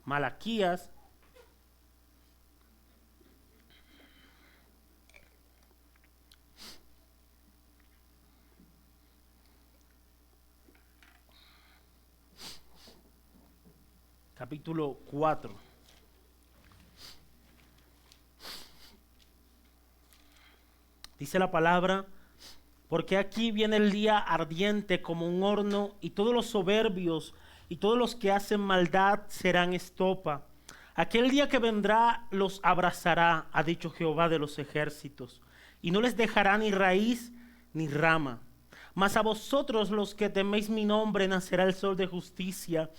Malaquías, capítulo 4. Dice la palabra: porque aquí viene el día ardiente como un horno, y todos los soberbios y todos los que hacen maldad serán estopa. Aquel día que vendrá los abrazará, ha dicho Jehová de los ejércitos, y no les dejará ni raíz ni rama. Mas a vosotros, los que teméis mi nombre, nacerá el sol de justicia,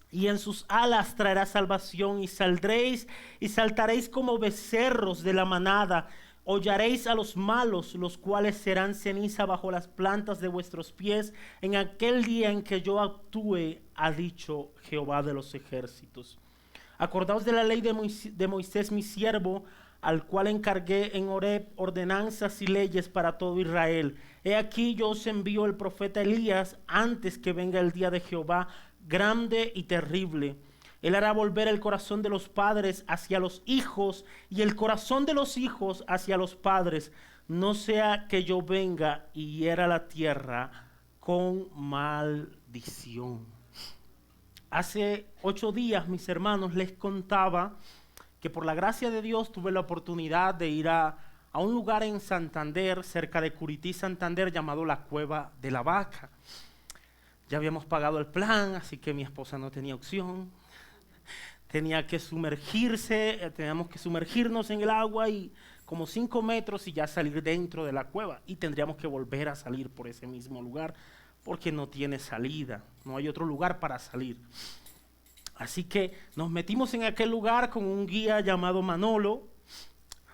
y en sus alas traerá salvación, y saldréis y saltaréis como becerros de la manada. Hollaréis a los malos, los cuales serán ceniza bajo las plantas de vuestros pies en aquel día en que yo actúe, ha dicho Jehová de los ejércitos. Acordaos de la ley de Moisés mi siervo, al cual encargué en Horeb ordenanzas y leyes para todo Israel. He aquí yo os envío el profeta Elías antes que venga el día de Jehová, grande y terrible. Él hará volver el corazón de los padres hacia los hijos y el corazón de los hijos hacia los padres, no sea que yo venga y hiera la tierra con maldición. Hace 8 días, mis hermanos, les contaba que por la gracia de Dios tuve la oportunidad de ir a un lugar en Santander, cerca de Curití, Santander, llamado la Cueva de la Vaca. Ya habíamos pagado el plan, así que mi esposa no tenía opción. Tenía que teníamos que sumergirnos en el agua y como 5 metros y ya salir dentro de la cueva. Y tendríamos que volver a salir por ese mismo lugar porque no tiene salida, no hay otro lugar para salir. Así que nos metimos en aquel lugar con un guía llamado Manolo.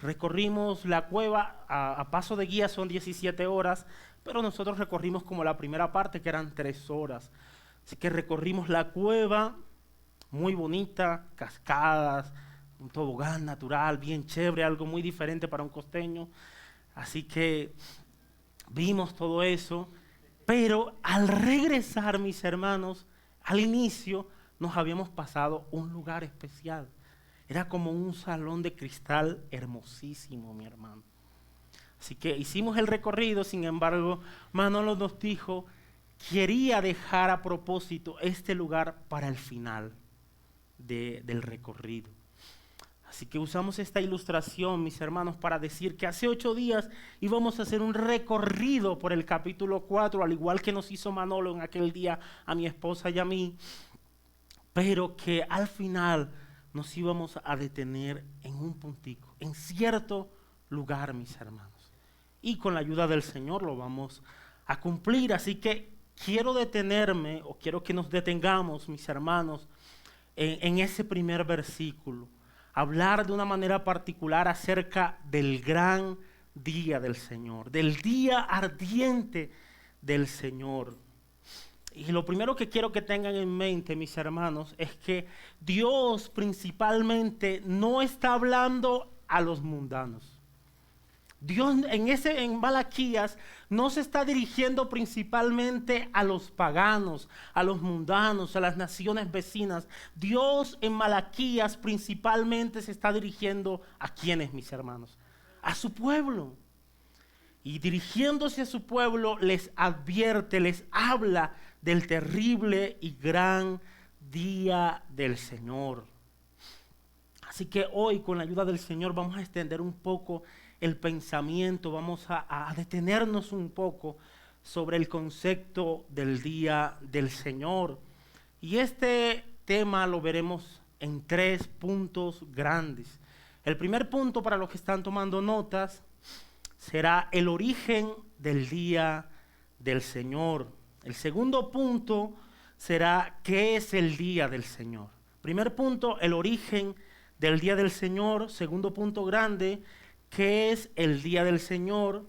Recorrimos la cueva, a paso de guía son 17 horas, pero nosotros recorrimos como la primera parte, que eran 3 horas. Así que recorrimos la cueva, muy bonita, cascadas, un tobogán natural, bien chévere, algo muy diferente para un costeño. Así que vimos todo eso, pero al regresar, mis hermanos, al inicio nos habíamos pasado un lugar especial. Era como un salón de cristal hermosísimo, mi hermano. Así que hicimos el recorrido, sin embargo, Manolo nos dijo, quería dejar a propósito este lugar para el final del recorrido. Así que usamos esta ilustración, mis hermanos, para decir que hace 8 días íbamos a hacer un recorrido por el capítulo 4, al igual que nos hizo Manolo en aquel día a mi esposa y a mí, pero que al final nos íbamos a detener en un puntico, en cierto lugar, mis hermanos. Y con la ayuda del Señor lo vamos a cumplir. Así que quiero detenerme, o quiero que nos detengamos, mis hermanos, en ese primer versículo. Hablar de una manera particular acerca del gran día del Señor, del día ardiente del Señor. Y lo primero que quiero que tengan en mente, mis hermanos, es que Dios principalmente no está hablando a los mundanos. Dios en Malaquías no se está dirigiendo principalmente a los paganos, a los mundanos, a las naciones vecinas. Dios en Malaquías principalmente se está dirigiendo a ¿quiénes, mis hermanos? A su pueblo. Y dirigiéndose a su pueblo les advierte, les habla del terrible y gran día del Señor. Así que hoy, con la ayuda del Señor, vamos a extender un poco el pensamiento, vamos a detenernos un poco sobre el concepto del día del Señor. Y este tema lo veremos en 3 puntos grandes. El primer punto, para los que están tomando notas, será el origen del día del Señor. El segundo punto será ¿qué es el día del Señor? Primer punto, el origen del día del Señor. Segundo punto grande, ¿qué es el día del Señor?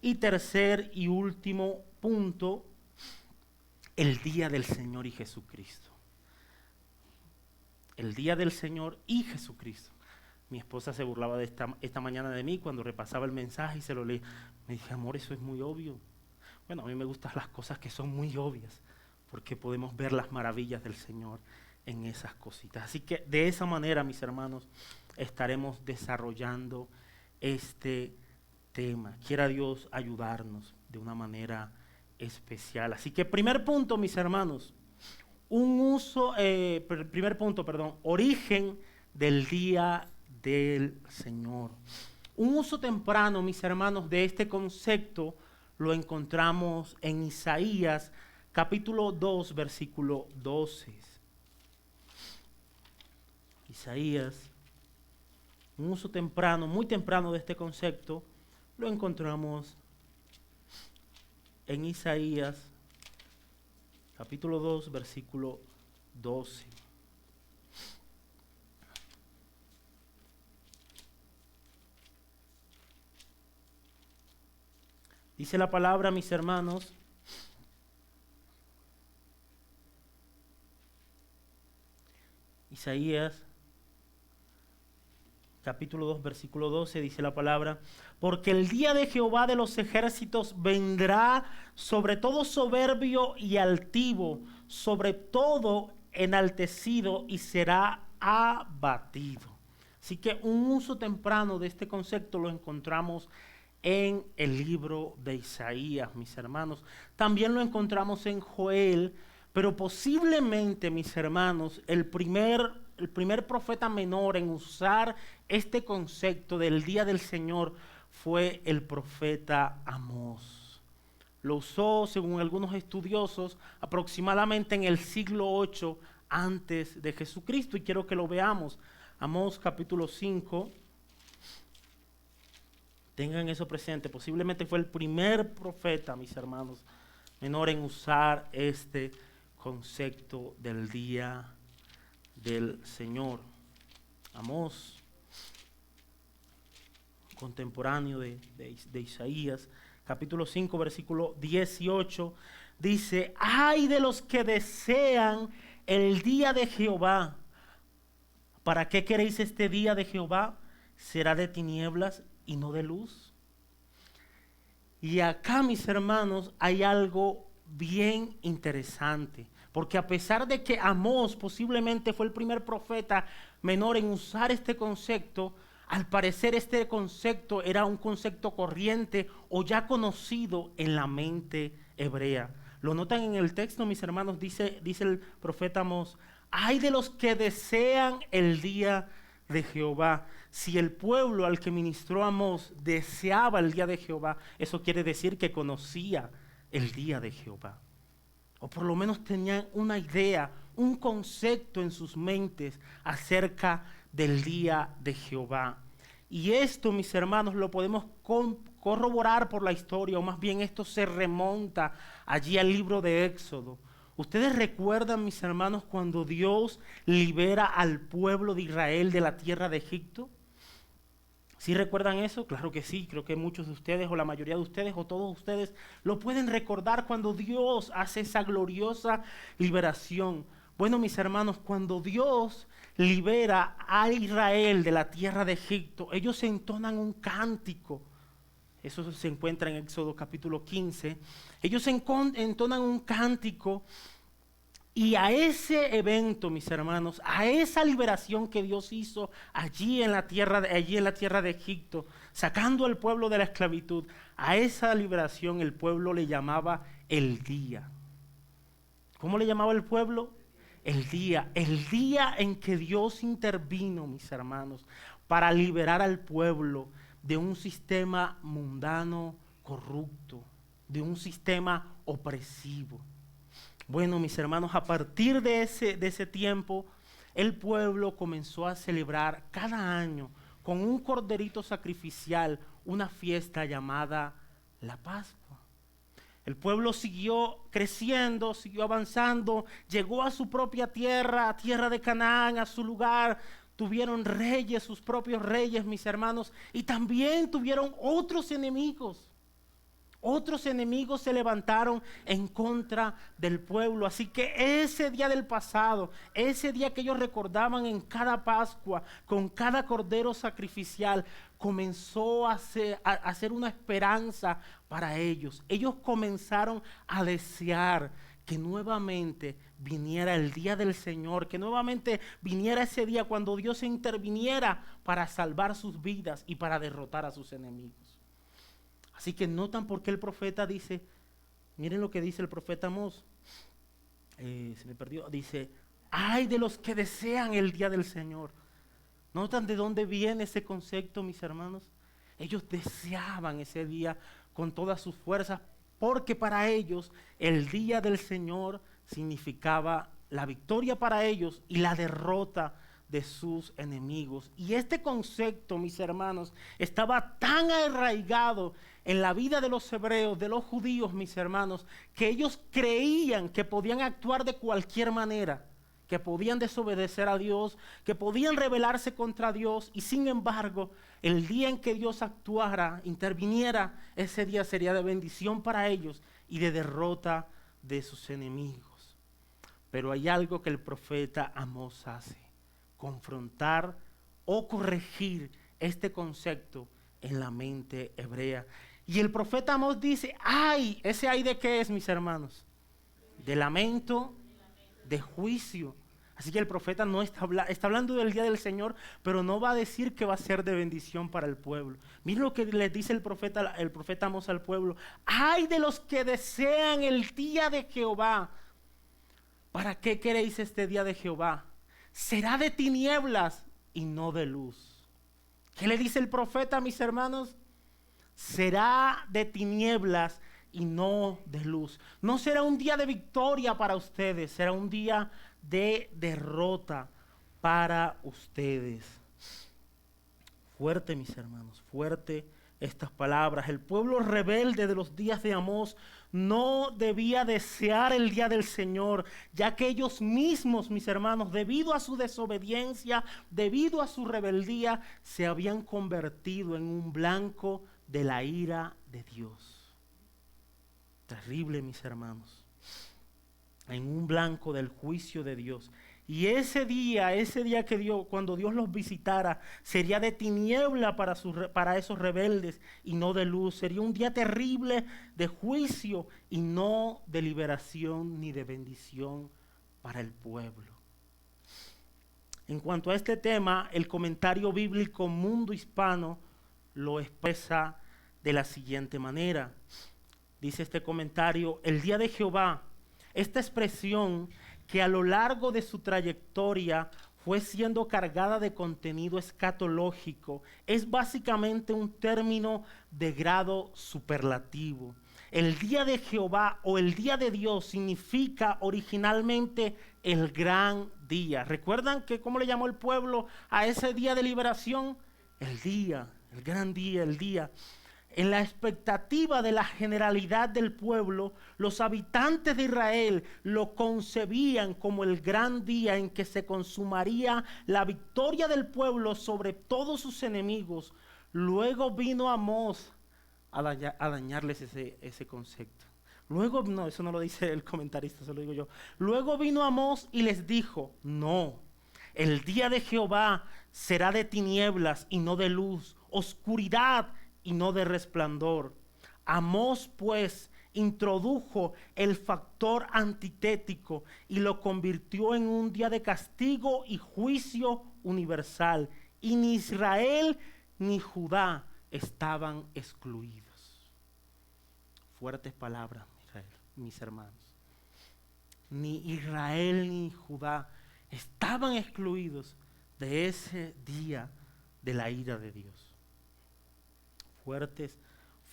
Y tercer y último punto, el día del Señor y Jesucristo. El día del Señor y Jesucristo. Mi esposa se burlaba de esta mañana de mí cuando repasaba el mensaje y se lo leí. Me dije, amor, eso es muy obvio. Bueno, a mí me gustan las cosas que son muy obvias, porque podemos ver las maravillas del Señor en esas cositas. Así que de esa manera, mis hermanos, estaremos desarrollando este tema. Quiera Dios ayudarnos de una manera especial. Así que primer punto, mis hermanos, origen del día del Señor. Un uso temprano, mis hermanos, de este concepto lo encontramos en Isaías capítulo 2, versículo 12. Isaías, un uso temprano, muy temprano de este concepto, lo encontramos en Isaías capítulo 2, versículo 12. Dice la palabra, mis hermanos, Isaías capítulo 2, versículo 12, dice la palabra: porque el día de Jehová de los ejércitos vendrá sobre todo soberbio y altivo, sobre todo enaltecido, y será abatido. Así que un uso temprano de este concepto lo encontramos en el libro de Isaías, mis hermanos. También lo encontramos en Joel, pero posiblemente, mis hermanos, el primer profeta menor en usar este concepto del día del Señor fue el profeta Amós. Lo usó, según algunos estudiosos, aproximadamente en el siglo 8 antes de Jesucristo, y quiero que lo veamos. Amós capítulo 5. Tengan eso presente. Posiblemente fue el primer profeta, mis hermanos, menor en usar este concepto del día del Señor. Amós, contemporáneo de Isaías, capítulo 5, versículo 18, dice: ay de los que desean el día de Jehová. ¿Para qué queréis este día de Jehová? ¿Será de tinieblas y no de luz? Y acá, mis hermanos, hay algo bien interesante, porque a pesar de que Amós posiblemente fue el primer profeta menor en usar este concepto, al parecer este concepto era un concepto corriente o ya conocido en la mente hebrea. Lo notan en el texto, mis hermanos, dice el profeta Amós: ay de los que desean el día de Jehová. Si el pueblo al que ministró Amós deseaba el día de Jehová, eso quiere decir que conocía el día de Jehová, o por lo menos tenían una idea, un concepto en sus mentes acerca del día de Jehová. Y esto, mis hermanos, lo podemos corroborar por la historia, o más bien esto se remonta allí al libro de Éxodo. ¿Ustedes recuerdan, mis hermanos, cuando Dios libera al pueblo de Israel de la tierra de Egipto? ¿Sí recuerdan eso? Claro que sí, creo que muchos de ustedes, o la mayoría de ustedes, o todos ustedes, lo pueden recordar cuando Dios hace esa gloriosa liberación. Bueno, mis hermanos, cuando Dios libera a Israel de la tierra de Egipto, ellos entonan un cántico. Eso se encuentra en Éxodo capítulo 15. Ellos entonan un cántico, y a ese evento, mis hermanos, a esa liberación que Dios hizo allí en la tierra de Egipto, sacando al pueblo de la esclavitud, a esa liberación el pueblo le llamaba el día. ¿Cómo le llamaba el pueblo? El día en que Dios intervino, mis hermanos, para liberar al pueblo de un sistema mundano corrupto, de un sistema opresivo. Bueno, mis hermanos, a partir de ese tiempo, el pueblo comenzó a celebrar cada año con un corderito sacrificial una fiesta llamada la Pascua. El pueblo siguió creciendo, siguió avanzando, llegó a su propia tierra, a tierra de Canaán, a su lugar. Tuvieron reyes, sus propios reyes, mis hermanos, y también tuvieron otros enemigos. Otros enemigos se levantaron en contra del pueblo. Así que ese día del pasado, ese día que ellos recordaban en cada Pascua, con cada cordero sacrificial, comenzó a ser una esperanza para ellos. Ellos comenzaron a desear que nuevamente viniera el día del Señor, que nuevamente viniera ese día cuando Dios interviniera para salvar sus vidas y para derrotar a sus enemigos. Así que notan por qué el profeta dice, miren lo que dice el profeta Amós, se me perdió, dice, ay de los que desean el día del Señor. ¿Notan de dónde viene ese concepto, mis hermanos? Ellos deseaban ese día con todas sus fuerzas, porque para ellos el día del Señor significaba la victoria para ellos y la derrota de sus enemigos. Y este concepto, mis hermanos, estaba tan arraigado en la vida de los hebreos, de los judíos, mis hermanos, que ellos creían que podían actuar de cualquier manera, que podían desobedecer a Dios, que podían rebelarse contra Dios, y sin embargo, el día en que Dios actuara, interviniera, ese día sería de bendición para ellos y de derrota de sus enemigos. Pero hay algo que el profeta Amós hace: confrontar o corregir este concepto en la mente hebrea. Y el profeta Amós dice, ay, ¿ese ay de qué es, mis hermanos? De lamento, de juicio. Así que el profeta no está hablando del día del Señor, pero no va a decir que va a ser de bendición para el pueblo. Miren lo que le dice el profeta Amós al pueblo: ay de los que desean el día de Jehová. ¿Para qué queréis este día de Jehová? Será de tinieblas y no de luz. ¿Qué le dice el profeta, mis hermanos? Será de tinieblas y no de luz. No será un día de victoria para ustedes, será un día de derrota para ustedes. Fuerte, mis hermanos, fuerte estas palabras. El pueblo rebelde de los días de Amós no debía desear el día del Señor, ya que ellos mismos, mis hermanos, debido a su desobediencia, debido a su rebeldía, se habían convertido en un blanco de la ira de Dios. Terrible, mis hermanos, en un blanco del juicio de Dios. Y ese día que Dios, cuando Dios los visitara, sería de tiniebla para esos rebeldes y no de luz. Sería un día terrible de juicio y no de liberación ni de bendición para el pueblo. En cuanto a este tema, el comentario bíblico Mundo Hispano lo expresa de la siguiente manera. Dice este comentario: el día de Jehová, esta expresión que a lo largo de su trayectoria fue siendo cargada de contenido escatológico, es básicamente un término de grado superlativo. El día de Jehová o el día de Dios significa originalmente el gran día. ¿Recuerdan que cómo le llamó el pueblo a ese día de liberación? El día, el gran día, el día. En la expectativa de la generalidad del pueblo, los habitantes de Israel lo concebían como el gran día en que se consumaría la victoria del pueblo sobre todos sus enemigos. Luego vino Amós a dañarles ese concepto. Luego, no, eso no lo dice el comentarista, eso lo digo yo. Luego vino Amós y les dijo: no, el día de Jehová será de tinieblas y no de luz, oscuridad y no de resplandor. Amós, pues, introdujo el factor antitético y lo convirtió en un día de castigo y juicio universal. Y ni Israel ni Judá estaban excluidos. Fuertes palabras, mis hermanos. Ni Israel ni Judá estaban excluidos de ese día de la ira de Dios.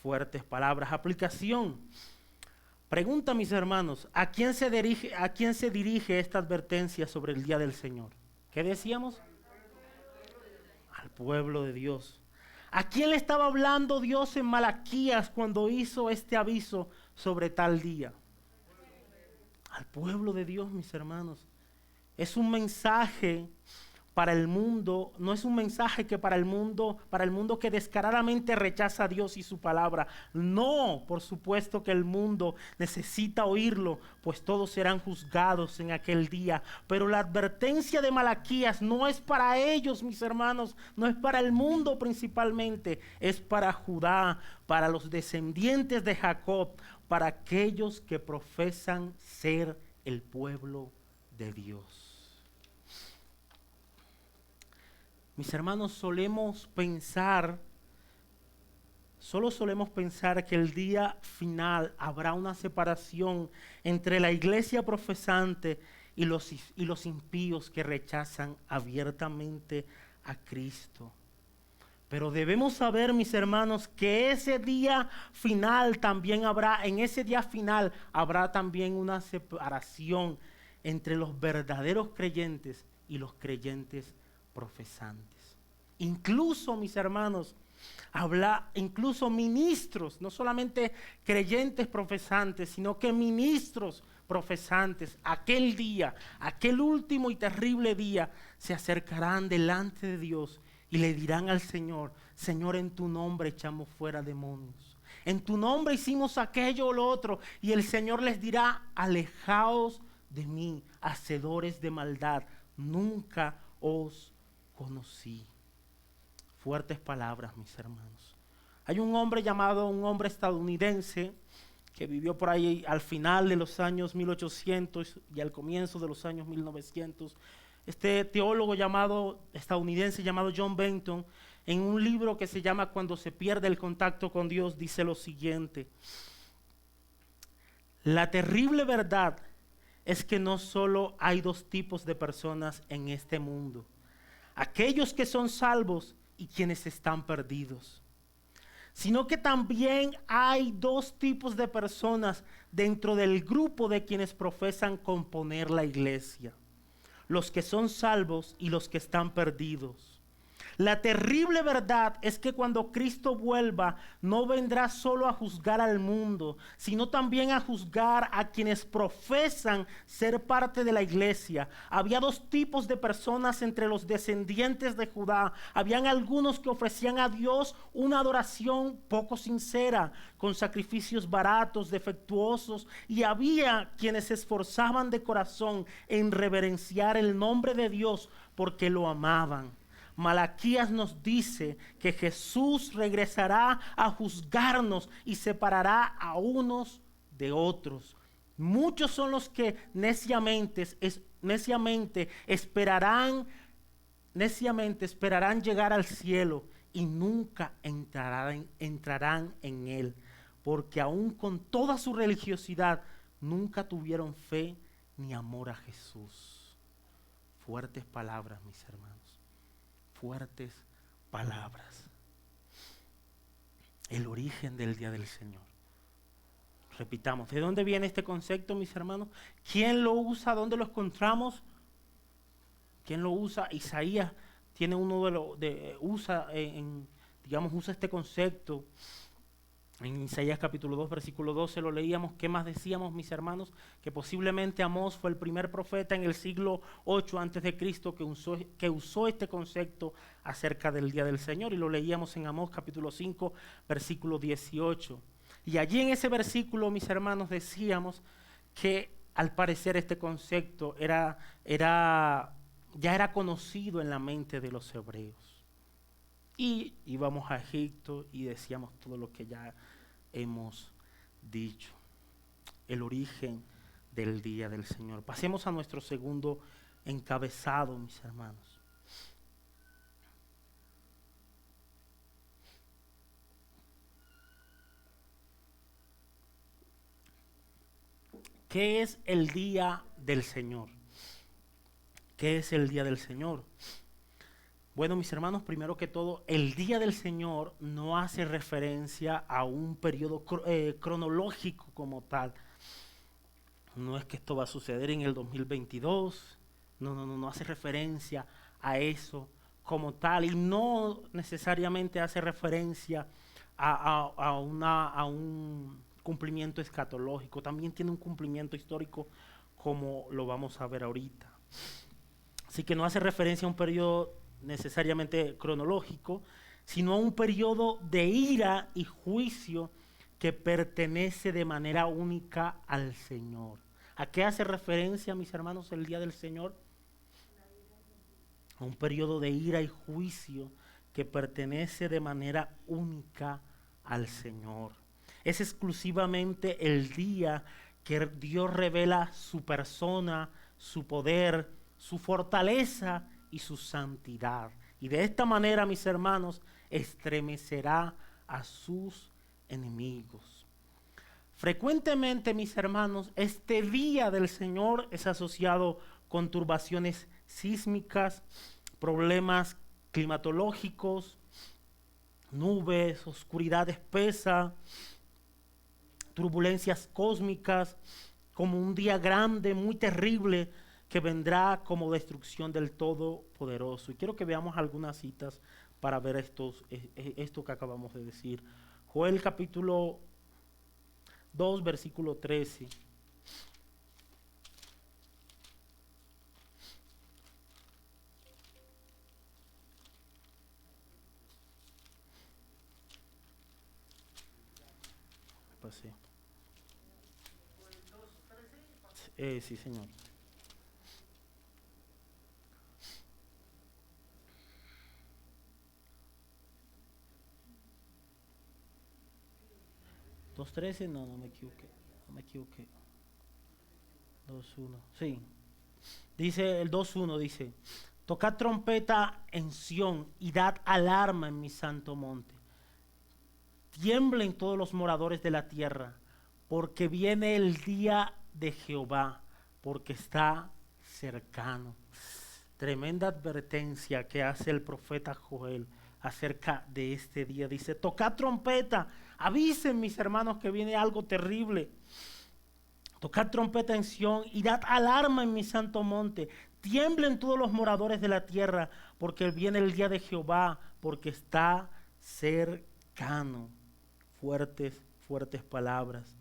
Fuertes palabras. Aplicación. Pregunta, mis hermanos, ¿a quién se dirige esta advertencia sobre el día del Señor? ¿Qué decíamos? Al pueblo de Dios. ¿A quién le estaba hablando Dios en Malaquías cuando hizo este aviso sobre tal día? Al pueblo de Dios, mis hermanos. Es un mensaje para el mundo, no es un mensaje que para el mundo que descaradamente rechaza a Dios y su palabra. No, por supuesto que el mundo necesita oírlo, pues todos serán juzgados en aquel día. Pero la advertencia de Malaquías no es para ellos, mis hermanos, no es para el mundo principalmente, es para Judá, para los descendientes de Jacob, para aquellos que profesan ser el pueblo de Dios. Mis hermanos, solemos pensar que el día final habrá una separación entre la iglesia profesante y los impíos que rechazan abiertamente a Cristo. Pero debemos saber, mis hermanos, que ese día final también habrá también una separación entre los verdaderos creyentes y los creyentes profesantes. Incluso, mis hermanos, incluso ministros, no solamente creyentes profesantes, sino que ministros profesantes, aquel día, aquel último y terrible día, se acercarán delante de Dios y le dirán al Señor: Señor, en tu nombre echamos fuera demonios, en tu nombre hicimos aquello o lo otro, y el Señor les dirá: alejaos de mí, hacedores de maldad, nunca os conocí. Fuertes palabras, mis hermanos. Hay un hombre estadounidense que vivió por ahí al final de los años 1800 y al comienzo de los años 1900. Este teólogo estadounidense llamado John Benton, en un libro que se llama Cuando se pierde el contacto con Dios, dice lo siguiente: la terrible verdad es que no solo hay dos tipos de personas en este mundo: aquellos que son salvos y quienes están perdidos, sino que también hay dos tipos de personas dentro del grupo de quienes profesan componer la iglesia: los que son salvos y los que están perdidos. La terrible verdad es que cuando Cristo vuelva, no vendrá solo a juzgar al mundo, sino también a juzgar a quienes profesan ser parte de la iglesia. Había dos tipos de personas entre los descendientes de Judá. Habían algunos que ofrecían a Dios una adoración poco sincera, con sacrificios baratos, defectuosos, y había quienes se esforzaban de corazón en reverenciar el nombre de Dios porque lo amaban. Malaquías nos dice que Jesús regresará a juzgarnos y separará a unos de otros. Muchos son los que neciamente esperarán llegar al cielo y nunca entrarán en él, porque aún con toda su religiosidad nunca tuvieron fe ni amor a Jesús. Fuertes palabras, mis hermanos. Fuertes palabras. El origen del día del Señor. Repitamos, ¿de dónde viene este concepto, mis hermanos? ¿Quién lo usa? ¿Dónde lo encontramos? ¿Quién lo usa? Isaías tiene usa este concepto. En Isaías capítulo 2, versículo 12 lo leíamos. ¿Qué más decíamos, mis hermanos? Que posiblemente Amós fue el primer profeta en el siglo 8 antes de Cristo que usó este concepto acerca del día del Señor, y lo leíamos en Amós capítulo 5, versículo 18. Y allí en ese versículo, mis hermanos, decíamos que al parecer este concepto ya era conocido en la mente de los hebreos. Y íbamos a Egipto y decíamos todo lo que ya hemos dicho. El origen del día del Señor. Pasemos a nuestro segundo encabezado, mis hermanos. ¿Qué es el día del Señor? ¿Qué es el día del Señor? Bueno, mis hermanos, primero que todo, el día del Señor no hace referencia a un periodo cronológico como tal. No es que esto va a suceder en el 2022, no hace referencia a eso como tal, y no necesariamente hace referencia a un cumplimiento escatológico. También tiene un cumplimiento histórico, como lo vamos a ver ahorita. Así que no hace referencia a un periodo necesariamente cronológico, sino a un periodo de ira y juicio que pertenece de manera única al Señor. ¿A qué hace referencia, mis hermanos, el día del Señor? A un periodo de ira y juicio que pertenece de manera única al Señor. Es exclusivamente el día que Dios revela su persona, su poder, su fortaleza y su santidad. Y de esta manera, mis hermanos, estremecerá a sus enemigos. Frecuentemente, mis hermanos, este día del Señor es asociado con turbaciones sísmicas, problemas climatológicos, nubes, oscuridad espesa, turbulencias cósmicas, como un día grande, muy terrible, que vendrá como destrucción del Todopoderoso. Y quiero que veamos algunas citas para ver esto que acabamos de decir. Joel capítulo 2, versículo 13. Pasé. Sí, señor. ¿2, 13? No, no me equivoqué. No me equivoqué. 2:1. Sí. Dice el 2:1, dice: tocad trompeta en Sión y dad alarma en mi santo monte. Tiemblen todos los moradores de la tierra, porque viene el día de Jehová, porque está cercano. Tremenda advertencia que hace el profeta Joel acerca de este día. Dice: tocad trompeta, avisen mis hermanos que viene algo terrible. Tocad trompeta en Sión y dad alarma en mi santo monte. Tiemblen todos los moradores de la tierra, porque viene el día de Jehová, porque está cercano. Fuertes palabras.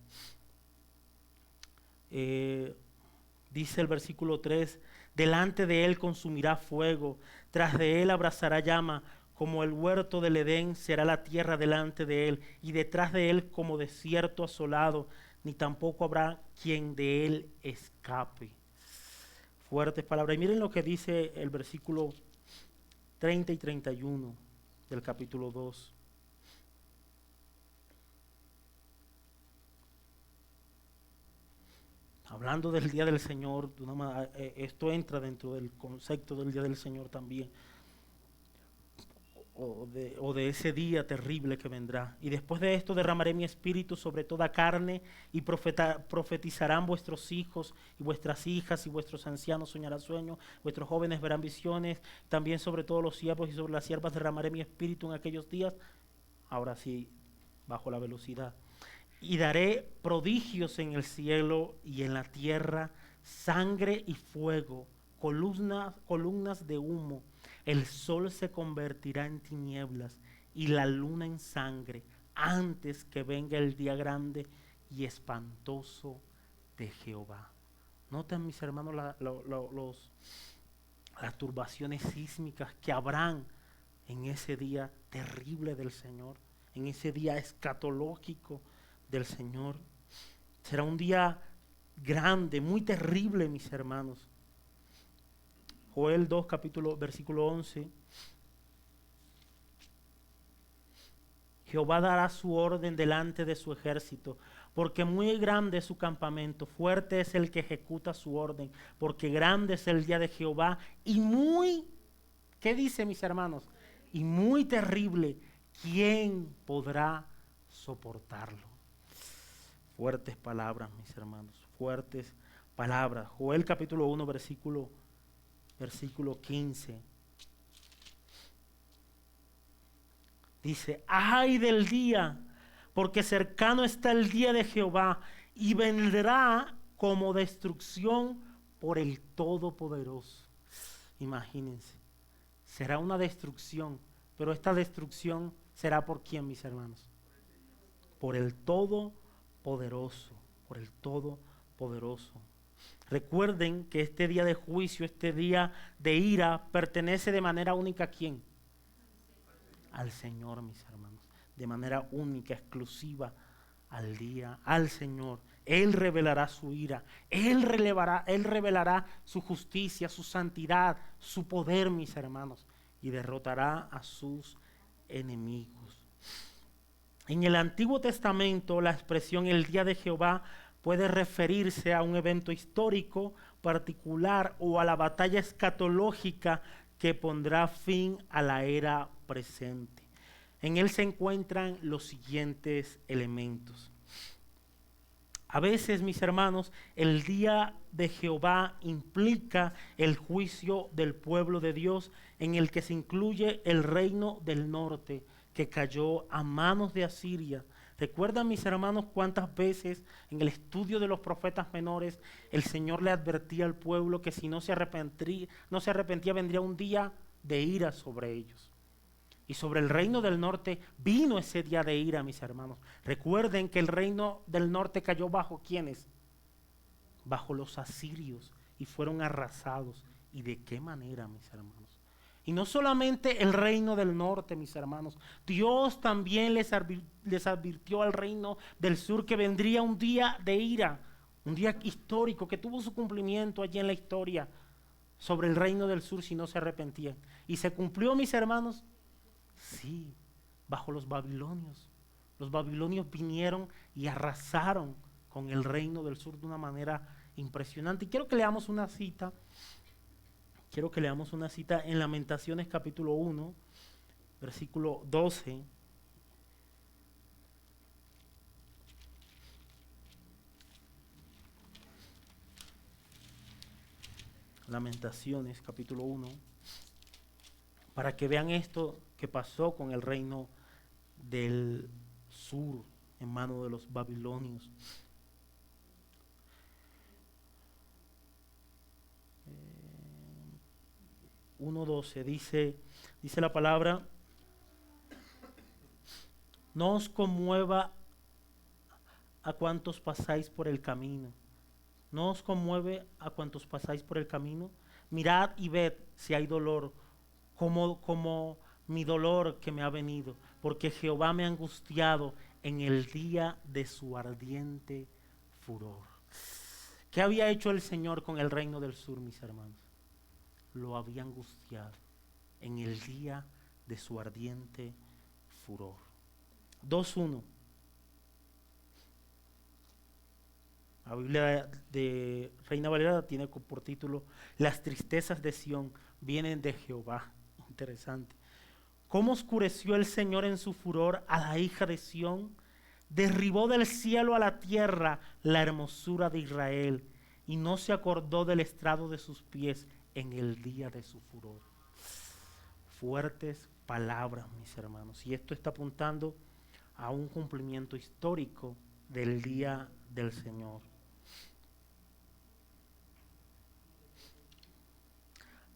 Dice el versículo 3: delante de él consumirá fuego, tras de él abrazará llama, como el huerto del Edén será la tierra delante de él, y detrás de él como desierto asolado, ni tampoco habrá quien de él escape. Fuertes palabras. Y miren lo que dice el versículo 30 y 31 del capítulo 2. Hablando del día del Señor, esto entra dentro del concepto del día del Señor también, o de ese día terrible que vendrá. Y después de esto derramaré mi espíritu sobre toda carne, y profetizarán vuestros hijos y vuestras hijas, y vuestros ancianos soñarán sueños, vuestros jóvenes verán visiones, también sobre todos los siervos y sobre las siervas derramaré mi espíritu en aquellos días. Ahora sí, bajo la velocidad. Y daré prodigios en el cielo y en la tierra, sangre y fuego, columnas de humo. El sol se convertirá en tinieblas y la luna en sangre, antes que venga el día grande y espantoso de Jehová. Noten, mis hermanos, las turbaciones sísmicas que habrán en ese día terrible del Señor, en ese día escatológico del Señor. Será un día grande, muy terrible, mis hermanos. Joel 2, versículo 11. Jehová dará su orden delante de su ejército, porque muy grande es su campamento, fuerte es el que ejecuta su orden, porque grande es el día de Jehová y muy, ¿qué dice, mis hermanos? Y muy terrible, ¿quién podrá soportarlo? Fuertes palabras, mis hermanos, fuertes palabras. Joel capítulo 1, versículo 15. Dice: ay del día, porque cercano está el día de Jehová, y vendrá como destrucción por el Todopoderoso. Imagínense, será una destrucción, pero esta destrucción será ¿por quién, mis hermanos? Por el Todopoderoso, por el Todopoderoso. Recuerden que este día de juicio, este día de ira, pertenece de manera única ¿a quién? Al Señor, mis hermanos. De manera única, exclusiva al Señor. Él revelará su ira, Él revelará su justicia, su santidad, su poder, mis hermanos, y derrotará a sus enemigos. En el Antiguo Testamento, la expresión el día de Jehová puede referirse a un evento histórico particular o a la batalla escatológica que pondrá fin a la era presente. En él se encuentran los siguientes elementos. A veces, mis hermanos, el día de Jehová implica el juicio del pueblo de Dios, en el que se incluye el reino del norte, que cayó a manos de Asiria. ¿Recuerdan, mis hermanos, cuántas veces en el estudio de los profetas menores el Señor le advertía al pueblo que si no se arrepentía vendría un día de ira sobre ellos? Y sobre el reino del norte vino ese día de ira, mis hermanos. Recuerden que el reino del norte cayó bajo ¿quiénes? Bajo los asirios, y fueron arrasados. ¿Y de qué manera, mis hermanos? Y no solamente el reino del norte, mis hermanos. Dios también les advirtió al reino del sur que vendría un día de ira, un día histórico que tuvo su cumplimiento allí en la historia sobre el reino del sur si no se arrepentían. ¿Y se cumplió, mis hermanos? Sí, bajo los babilonios. Los babilonios vinieron y arrasaron con el reino del sur de una manera impresionante. Y quiero que leamos una cita. En Lamentaciones capítulo 1, versículo 12. Lamentaciones capítulo 1. Para que vean esto que pasó con el reino del sur en manos de los babilonios. 1:12 dice la palabra: no os conmueva a cuantos pasáis por el camino. No os conmueve a cuantos pasáis por el camino. Mirad y ved si hay dolor, como mi dolor que me ha venido, porque Jehová me ha angustiado en el día de su ardiente furor. ¿Qué había hecho el Señor con el reino del sur, mis hermanos? Lo había angustiado en el día de su ardiente furor. 2:1. La Biblia de Reina Valera tiene por título: las tristezas de Sión vienen de Jehová. Interesante. ¿Cómo oscureció el Señor en su furor a la hija de Sión? Derribó del cielo a la tierra la hermosura de Israel, y no se acordó del estrado de sus pies en el día de su furor. Fuertes palabras, mis hermanos. Y esto está apuntando a un cumplimiento histórico del día del Señor.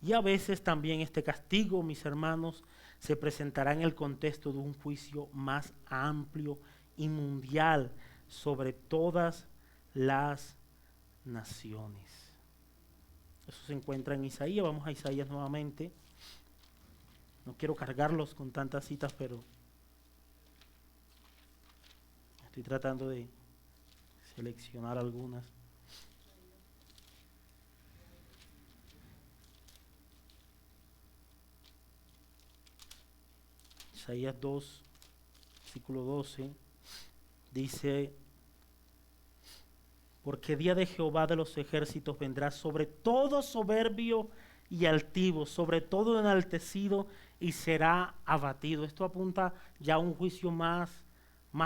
Y a veces también este castigo, mis hermanos, se presentará en el contexto de un juicio más amplio y mundial sobre todas las naciones. Eso se encuentra en Isaías. Vamos a Isaías nuevamente. No quiero cargarlos con tantas citas, pero estoy tratando de seleccionar algunas. Isaías 2, versículo 12, dice: porque día de Jehová de los ejércitos vendrá sobre todo soberbio y altivo, sobre todo enaltecido, y será abatido. Esto apunta ya a un juicio más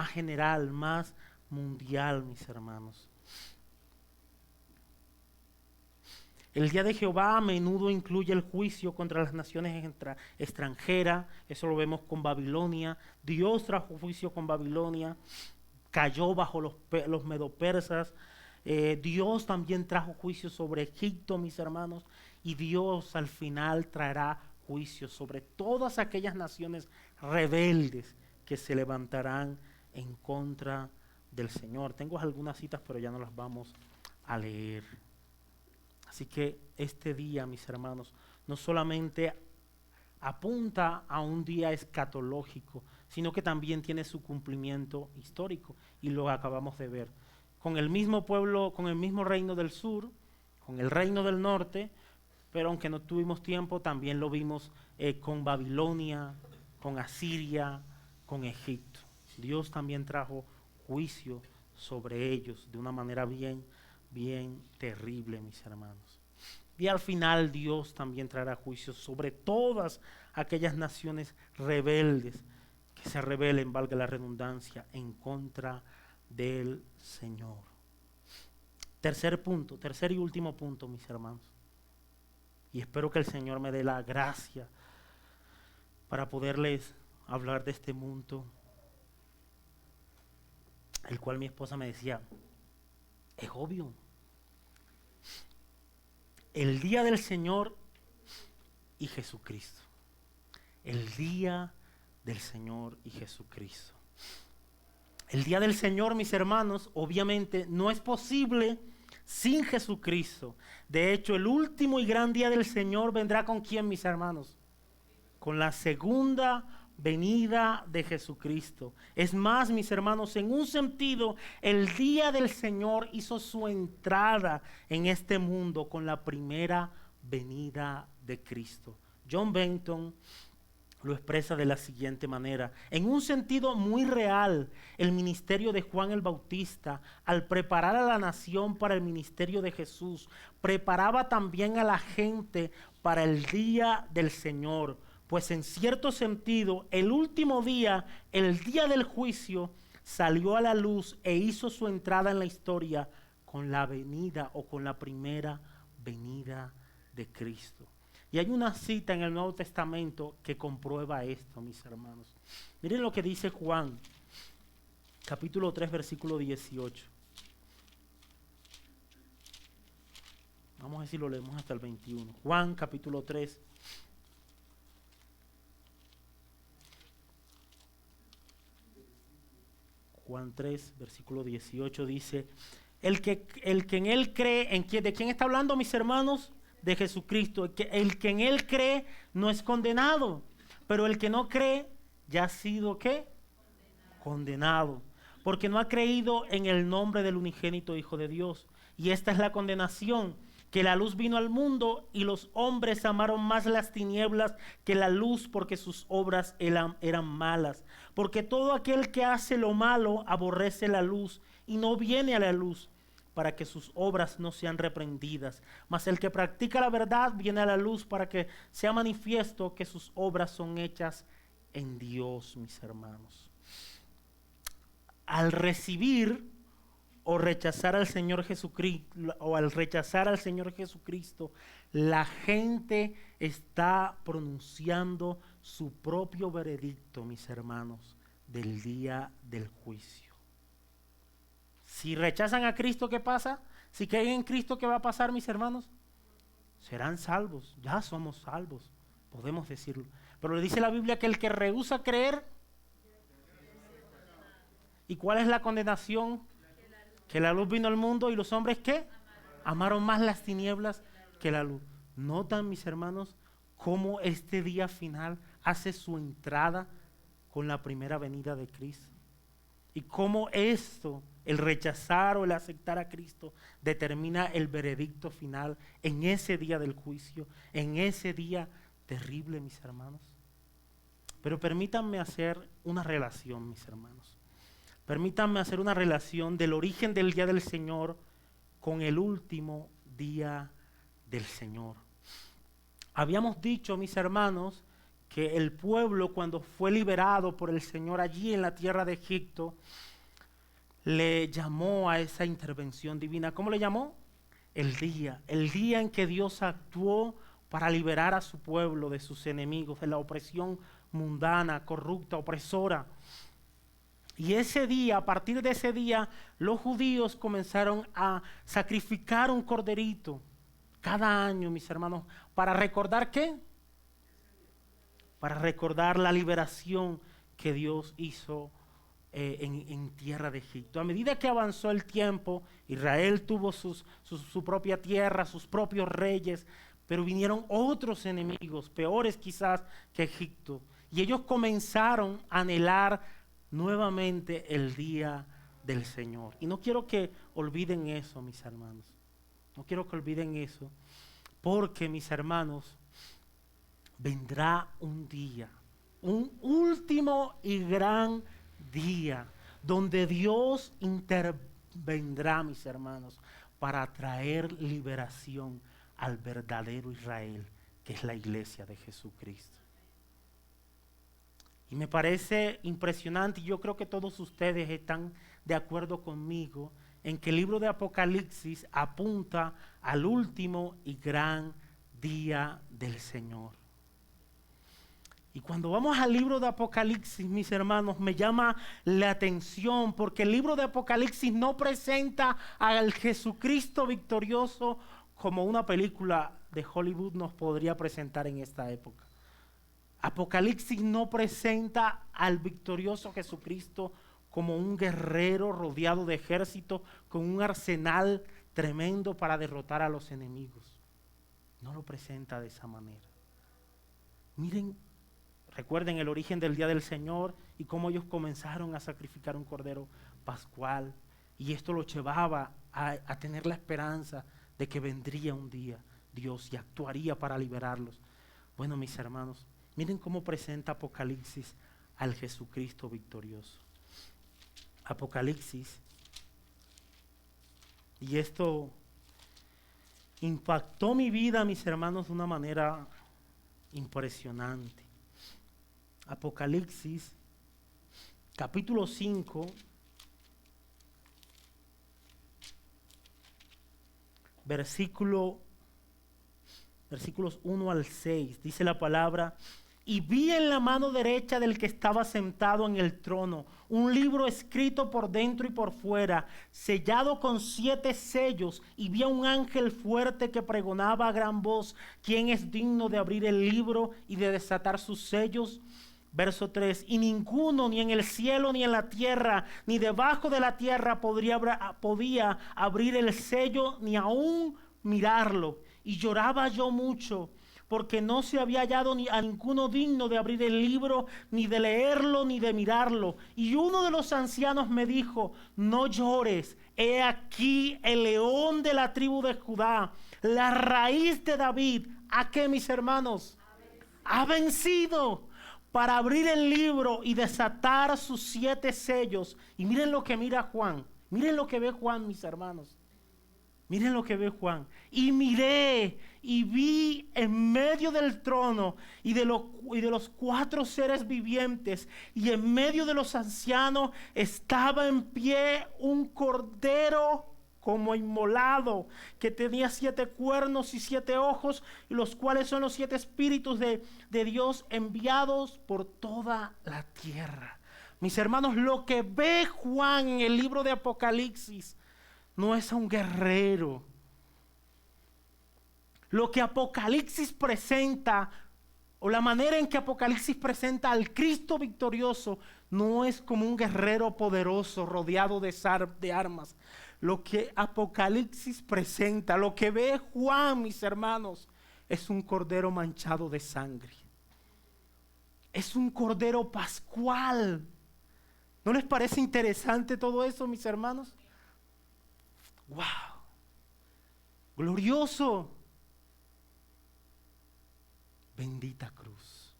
general, más mundial, mis hermanos. El día de Jehová a menudo incluye el juicio contra las naciones extranjeras. Eso lo vemos con Babilonia. Dios trajo juicio con Babilonia, cayó bajo los medopersas. Dios también trajo juicio sobre Egipto, mis hermanos, y Dios al final traerá juicio sobre todas aquellas naciones rebeldes que se levantarán en contra del Señor. Tengo algunas citas, pero ya no las vamos a leer. Así que este día, mis hermanos, no solamente apunta a un día escatológico, sino que también tiene su cumplimiento histórico, y lo acabamos de ver. Con el mismo pueblo, con el mismo reino del sur, con el reino del norte, pero aunque no tuvimos tiempo, también lo vimos con Babilonia, con Asiria, con Egipto. Dios también trajo juicio sobre ellos de una manera bien terrible, mis hermanos. Y al final Dios también traerá juicio sobre todas aquellas naciones rebeldes que se rebelen, valga la redundancia, en contra del Señor. Tercer punto, tercer y último punto, mis hermanos. Y espero que el Señor me dé la gracia para poderles hablar de este mundo, el cual mi esposa me decía, es obvio. El día del Señor y Jesucristo. El día del Señor y Jesucristo. El día del Señor, mis hermanos, obviamente no es posible sin Jesucristo. De hecho, el último y gran día del Señor vendrá ¿con quién, mis hermanos? Con la segunda venida de Jesucristo. Es más, mis hermanos, en un sentido, el día del Señor hizo su entrada en este mundo con la primera venida de Cristo. John Benton lo expresa de la siguiente manera: en un sentido muy real, el ministerio de Juan el Bautista, al preparar a la nación para el ministerio de Jesús, preparaba también a la gente para el día del Señor. Pues en cierto sentido, el último día, el día del juicio, salió a la luz e hizo su entrada en la historia con la venida o con la primera venida de Cristo. Y hay una cita en el Nuevo Testamento que comprueba esto, mis hermanos. Miren lo que dice Juan, capítulo 3, versículo 18. Vamos a ver si lo leemos hasta el 21. Juan, capítulo 3. Juan 3, versículo 18 dice, el que en él cree, ¿de quién está hablando, mis hermanos? De Jesucristo. El que en él cree no es condenado, pero el que no cree ya ha sido ¿qué? Condenado, porque no ha creído en el nombre del unigénito Hijo de Dios. Y esta es la condenación, que la luz vino al mundo y los hombres amaron más las tinieblas que la luz, porque sus obras eran malas. Porque todo aquel que hace lo malo aborrece la luz y no viene a la luz, para que sus obras no sean reprendidas. Mas el que practica la verdad viene a la luz, para que sea manifiesto que sus obras son hechas en Dios, mis hermanos. Al recibir o rechazar al Señor Jesucristo, la gente está pronunciando su propio veredicto, mis hermanos, del día del juicio. Si rechazan a Cristo, ¿qué pasa? Si creen en Cristo, ¿qué va a pasar, mis hermanos? Serán salvos, ya somos salvos, podemos decirlo. Pero le dice la Biblia que el que rehúsa creer, ¿y cuál es la condenación? Que la luz vino al mundo y los hombres ¿qué? Amaron más las tinieblas que la luz. ¿Notan, mis hermanos, cómo este día final hace su entrada con la primera venida de Cristo? Y cómo esto, el rechazar o el aceptar a Cristo, determina el veredicto final en ese día del juicio, en ese día terrible, mis hermanos. Pero permítanme hacer una relación, mis hermanos. Permítanme hacer una relación del origen del día del Señor con el último día del Señor. Habíamos dicho, mis hermanos, que el pueblo, cuando fue liberado por el Señor allí en la tierra de Egipto, le llamó a esa intervención divina. ¿Cómo le llamó? El día en que Dios actuó para liberar a su pueblo de sus enemigos, de la opresión mundana, corrupta, opresora. Y ese día, a partir de ese día, los judíos comenzaron a sacrificar un corderito cada año, mis hermanos, para recordar ¿qué? Para recordar la liberación que Dios hizo en tierra de Egipto. A medida que avanzó el tiempo, Israel tuvo su propia tierra, sus propios reyes, pero vinieron otros enemigos, peores quizás que Egipto. Y ellos comenzaron a anhelar nuevamente el día del Señor. Y no quiero que olviden eso, mis hermanos. No quiero que olviden eso, porque, mis hermanos, vendrá un día, un último y gran día, donde Dios intervendrá, mis hermanos, para traer liberación al verdadero Israel, que es la iglesia de Jesucristo. Y me parece impresionante, y yo creo que todos ustedes están de acuerdo conmigo, en que el libro de Apocalipsis apunta al último y gran día del Señor. Y cuando vamos al libro de Apocalipsis, mis hermanos, me llama la atención porque el libro de Apocalipsis no presenta al Jesucristo victorioso como una película de Hollywood nos podría presentar en esta época. Apocalipsis no presenta al victorioso Jesucristo como un guerrero rodeado de ejércitos con un arsenal tremendo para derrotar a los enemigos. No lo presenta de esa manera. Miren, recuerden el origen del día del Señor y cómo ellos comenzaron a sacrificar un cordero pascual. Y esto lo llevaba a tener la esperanza de que vendría un día Dios y actuaría para liberarlos. Bueno, mis hermanos, miren cómo presenta Apocalipsis al Jesucristo victorioso. Apocalipsis, y esto impactó mi vida, mis hermanos, de una manera impresionante. Apocalipsis, capítulo 5, versículos 1 al 6, dice la palabra: y vi en la mano derecha del que estaba sentado en el trono un libro escrito por dentro y por fuera, sellado con 7 sellos, y vi a un ángel fuerte que pregonaba a gran voz: ¿quién es digno de abrir el libro y de desatar sus sellos? Verso 3, y ninguno, ni en el cielo, ni en la tierra, ni debajo de la tierra podía abrir el sello, ni aún mirarlo. Y lloraba yo mucho, porque no se había hallado ni a ninguno digno de abrir el libro, ni de leerlo, ni de mirarlo. Y uno de los ancianos me dijo: no llores, he aquí el león de la tribu de Judá, la raíz de David. ¿A qué, mis hermanos? Ha vencido para abrir el libro y desatar sus 7 sellos. Y miren lo que mira Juan, miren lo que ve Juan, mis hermanos. Miren lo que ve Juan. Y miré y vi en medio del trono y de los 4 seres vivientes y en medio de los ancianos estaba en pie un cordero como inmolado, que tenía 7 cuernos y 7 ojos, y los cuales son los 7 espíritus de Dios enviados por toda la tierra. Mis hermanos, lo que ve Juan en el libro de Apocalipsis no es a un guerrero. Lo que Apocalipsis presenta, o la manera en que Apocalipsis presenta al Cristo victorioso, no es como un guerrero poderoso rodeado de armas. Lo que Apocalipsis presenta, lo que ve Juan, mis hermanos, es un cordero manchado de sangre. Es un cordero pascual. ¿No les parece interesante todo eso, mis hermanos? ¡Wow! Glorioso. Bendita cruz.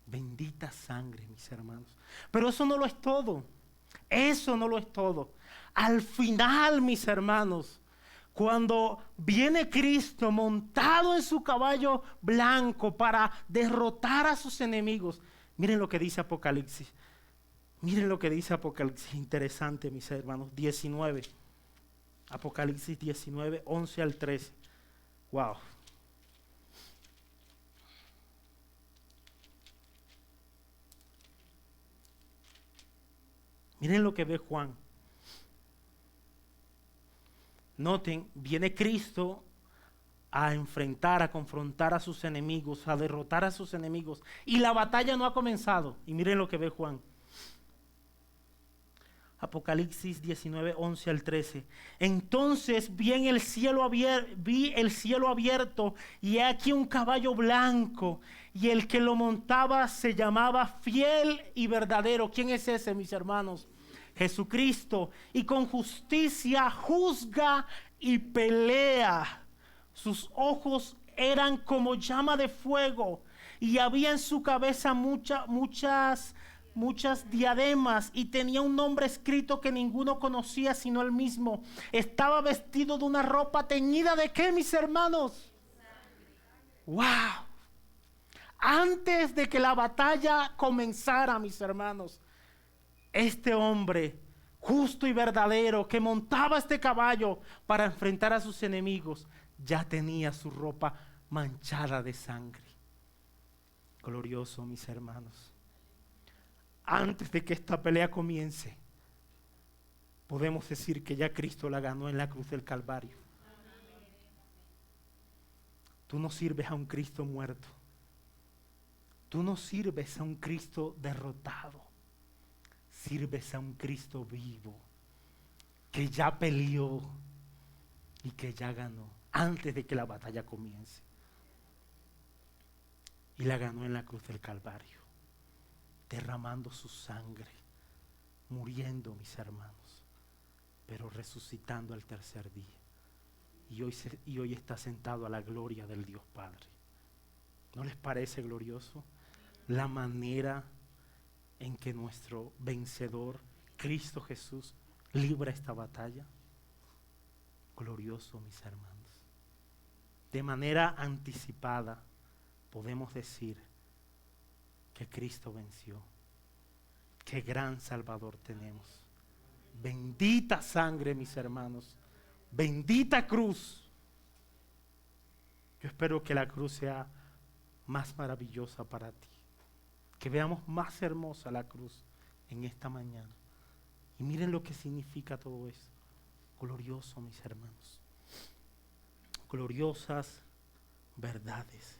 Bendita sangre, mis hermanos. Pero eso no lo es todo. Eso no lo es todo. Al final, mis hermanos, cuando viene Cristo montado en su caballo blanco para derrotar a sus enemigos, miren lo que dice Apocalipsis. Miren lo que dice Apocalipsis, interesante, mis hermanos, 19. Apocalipsis 19, 11 al 13. Wow. Miren lo que ve Juan. Noten, viene Cristo a enfrentar, a confrontar a sus enemigos, a derrotar a sus enemigos. Y la batalla no ha comenzado. Y miren lo que ve Juan. Apocalipsis 19, 11 al 13. Entonces vi el cielo abierto y he aquí un caballo blanco, y el que lo montaba se llamaba Fiel y Verdadero. ¿Quién es ese, mis hermanos? Jesucristo. Y con justicia juzga y pelea. Sus ojos eran como llama de fuego, y había en su cabeza muchas diademas, y tenía un nombre escrito que ninguno conocía sino él mismo. Estaba vestido de una ropa teñida de ¿qué, mis hermanos? ¡Wow! Antes de que la batalla comenzara, mis hermanos, este hombre justo y verdadero que montaba este caballo para enfrentar a sus enemigos, ya tenía su ropa manchada de sangre. Glorioso, mis hermanos. Antes de que esta pelea comience, podemos decir que ya Cristo la ganó en la cruz del Calvario. Tú no sirves a un Cristo muerto. Tú no sirves a un Cristo derrotado. Sirves a un Cristo vivo, que ya peleó y que ya ganó antes de que la batalla comience. Y la ganó en la cruz del Calvario, derramando su sangre, muriendo, mis hermanos, pero resucitando al tercer día. Y hoy está sentado a la gloria del Dios Padre. ¿No les parece glorioso la manera en que nuestro vencedor, Cristo Jesús, libra esta batalla? Glorioso, mis hermanos. De manera anticipada podemos decir que Cristo venció. Qué gran Salvador tenemos. Bendita sangre, mis hermanos. Bendita cruz. Yo espero que la cruz sea más maravillosa para ti. Que veamos más hermosa la cruz en esta mañana. Y miren lo que significa todo eso. Glorioso, mis hermanos. Gloriosas verdades.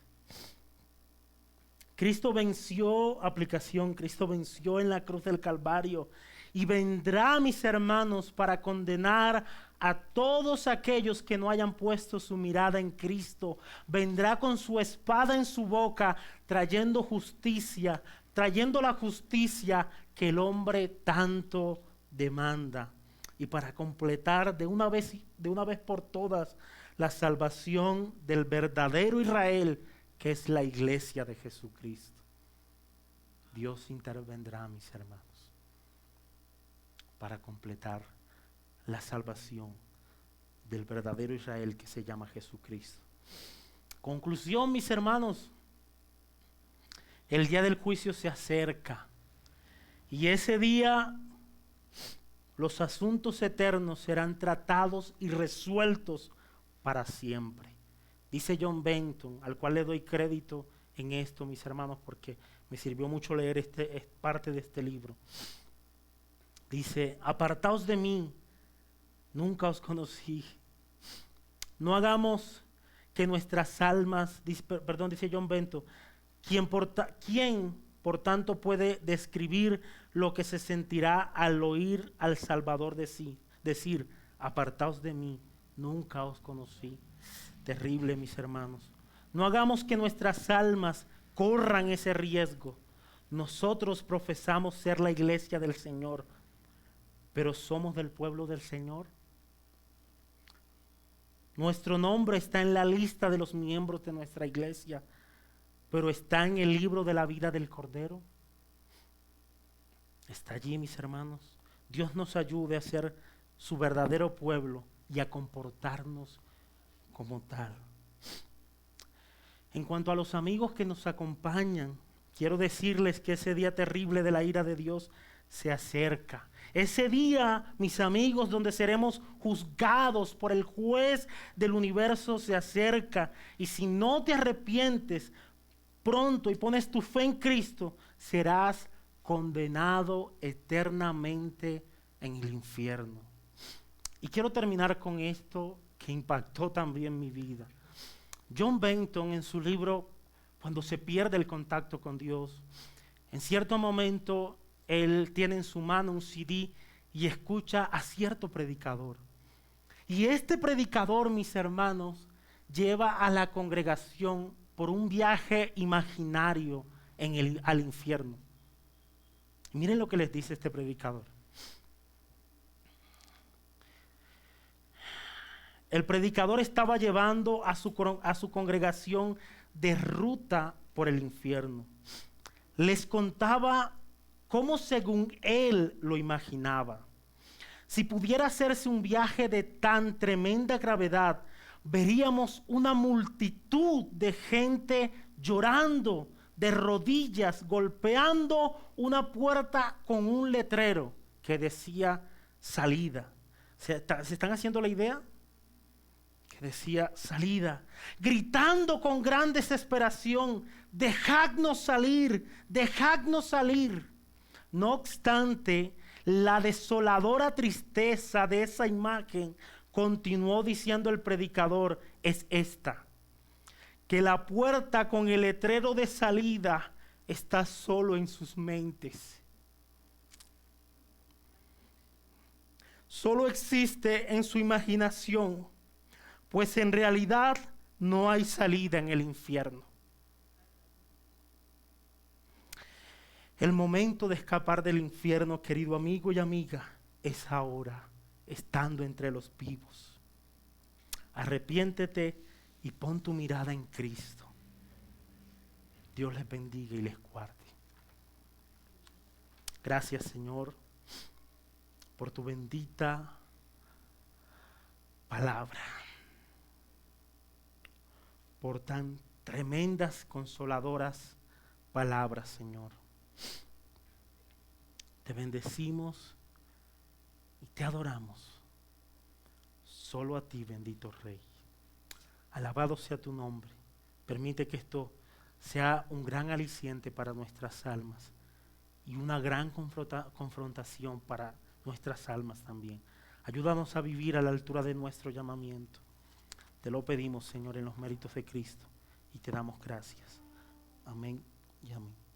Cristo venció, aplicación, Cristo venció en la cruz del Calvario y vendrá, mis hermanos, para condenar a todos aquellos que no hayan puesto su mirada en Cristo. Vendrá con su espada en su boca, trayendo justicia, trayendo la justicia que el hombre tanto demanda. Y para completar de una vez por todas la salvación del verdadero Israel, que es la iglesia de Jesucristo. Dios intervendrá, mis hermanos, para completar la salvación del verdadero Israel que se llama Jesucristo. Conclusión, mis hermanos, el día del juicio se acerca, y ese día los asuntos eternos serán tratados y resueltos para siempre. Dice John Benton, al cual le doy crédito en esto, mis hermanos, porque me sirvió mucho leer parte de este libro. Dice: apartaos de mí, nunca os conocí. No hagamos que nuestras almas, dice John Benton, ¿quién por tanto puede describir lo que se sentirá al oír al Salvador decir: apartaos de mí, nunca os conocí? Terrible, mis hermanos. No hagamos que nuestras almas corran ese riesgo. Nosotros profesamos ser la iglesia del Señor, pero somos del pueblo del Señor. Nuestro nombre está en la lista de los miembros de nuestra iglesia, pero está en el libro de la vida del Cordero. Está allí, mis hermanos. Dios nos ayude a ser su verdadero pueblo y a comportarnos como tal. En cuanto a los amigos que nos acompañan, quiero decirles que ese día terrible de la ira de Dios se acerca. Ese día, mis amigos, donde seremos juzgados por el juez del universo se acerca. Y si no te arrepientes pronto y pones tu fe en Cristo, serás condenado eternamente en el infierno. Y quiero terminar con esto que impactó también mi vida. John Benton, en su libro Cuando se pierde el contacto con Dios, en cierto momento él tiene en su mano un CD y escucha a cierto predicador. Y este predicador, mis hermanos, lleva a la congregación por un viaje imaginario al infierno. Y miren lo que les dice este predicador. El predicador estaba llevando a su congregación de ruta por el infierno. Les contaba cómo según él lo imaginaba. Si pudiera hacerse un viaje de tan tremenda gravedad, veríamos una multitud de gente llorando, de rodillas, golpeando una puerta con un letrero que decía salida. ¿Se están haciendo la idea? Que decía salida, gritando con gran desesperación, dejadnos salir, dejadnos salir. No obstante, la desoladora tristeza de esa imagen, continuó diciendo el predicador, es esta: que la puerta con el letrero de salida está solo en sus mentes. Solo existe en su imaginación, pues en realidad no hay salida en el infierno. El momento de escapar del infierno, querido amigo y amiga, es ahora, estando entre los vivos. Arrepiéntete y pon tu mirada en Cristo. Dios les bendiga y les guarde. Gracias, Señor, por tu bendita palabra, por tan tremendas, consoladoras palabras, Señor. Te bendecimos y te adoramos. Solo a ti, bendito Rey. Alabado sea tu nombre. Permite que esto sea un gran aliciente para nuestras almas y una gran confrontación para nuestras almas también. Ayúdanos a vivir a la altura de nuestro llamamiento. Te lo pedimos, Señor, en los méritos de Cristo, y te damos gracias. Amén y amén.